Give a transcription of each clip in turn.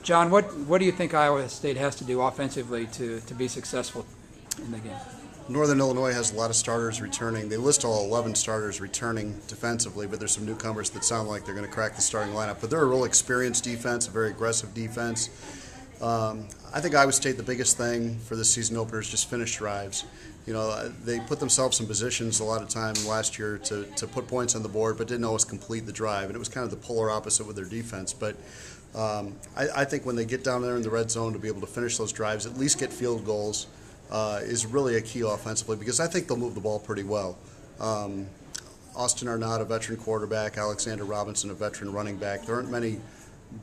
John, what do you think Iowa State has to do offensively to be successful in the game? Northern Illinois has a lot of starters returning. They list all 11 starters returning defensively, but there's some newcomers that sound like they're going to crack the starting lineup. But they're a real experienced defense, a very aggressive defense. I think Iowa State, the biggest thing for this season opener is just finish drives. You know, they put themselves in positions a lot of time last year to put points on the board, but didn't always complete the drive. And it was kind of the polar opposite with their defense. But I think when they get down there in the red zone to be able to finish those drives, at least get field goals, is really a key offensively, because I think they'll move the ball pretty well. Austin Arnott, a veteran quarterback, Alexander Robinson, a veteran running back. There aren't many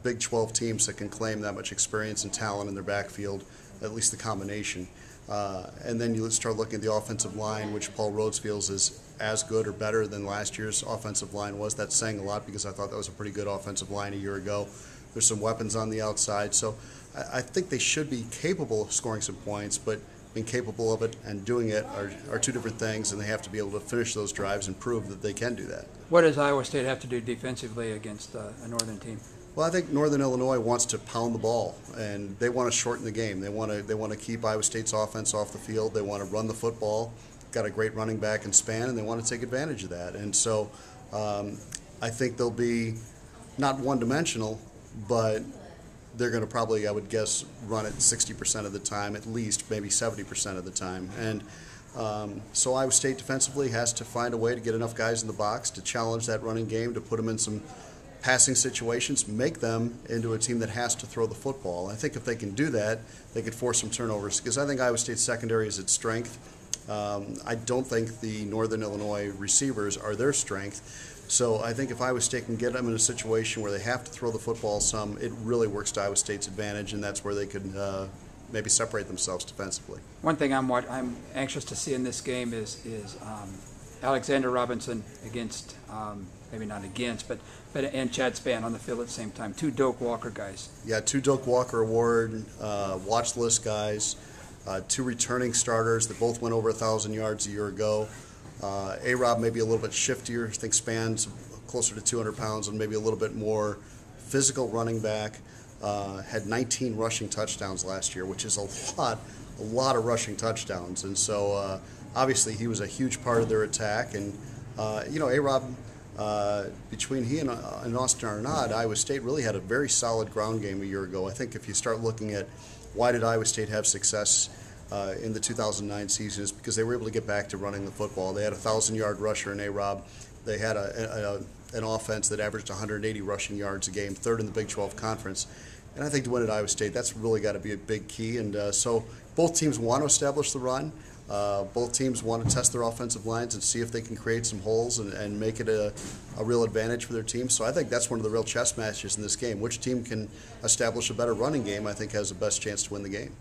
Big 12 teams that can claim that much experience and talent in their backfield, at least the combination. And then you start looking at the offensive line, which Paul Rhodes feels is as good or better than last year's offensive line was. That's saying a lot, because I thought that was a pretty good offensive line a year ago. There's some weapons on the outside. So I think they should be capable of scoring some points, but being capable of it and doing it are two different things, and they have to be able to finish those drives and prove that they can do that. What does Iowa State have to do defensively against a Northern team? Well, I think Northern Illinois wants to pound the ball, and they want to shorten the game. They want to keep Iowa State's offense off the field. They want to run the football. Got a great running back and span, and they want to take advantage of that. And so I think they'll be not one-dimensional, but they're going to probably, I would guess, run it 60% of the time, at least, maybe 70% of the time. And so Iowa State defensively has to find a way to get enough guys in the box to challenge that running game, to put them in some passing situations, make them into a team that has to throw the football. I think if they can do that, they could force some turnovers, because I think Iowa State's secondary is its strength. I don't think the Northern Illinois receivers are their strength. So I think if Iowa State can get them in a situation where they have to throw the football some, it really works to Iowa State's advantage, and that's where they could maybe separate themselves defensively. One thing I'm anxious to see in this game is Alexander Robinson against, maybe not against, but and Chad Spann on the field at the same time. Two Doak Walker guys. Yeah, two Doak Walker Award watch list guys, two returning starters that both went over 1,000 yards a year ago. A-Rob maybe a little bit shiftier. I think Spann's closer to 200 pounds and maybe a little bit more physical running back. Had 19 rushing touchdowns last year, which is a lot of rushing touchdowns. And so obviously he was a huge part of their attack. And you know, A-Rob, between he and Austin Arnott, Iowa State really had a very solid ground game a year ago. I think if you start looking at why did Iowa State have success in the 2009 season, is because they were able to get back to running the football. They had a 1,000-yard rusher in A-Rob. They had an offense that averaged 180 rushing yards a game, third in the Big 12 Conference. And I think to win at Iowa State, that's really got to be a big key. And so both teams want to establish the run. Both teams want to test their offensive lines and see if they can create some holes and make it a real advantage for their team. So I think that's one of the real chess matches in this game. Which team can establish a better running game, I think, has the best chance to win the game.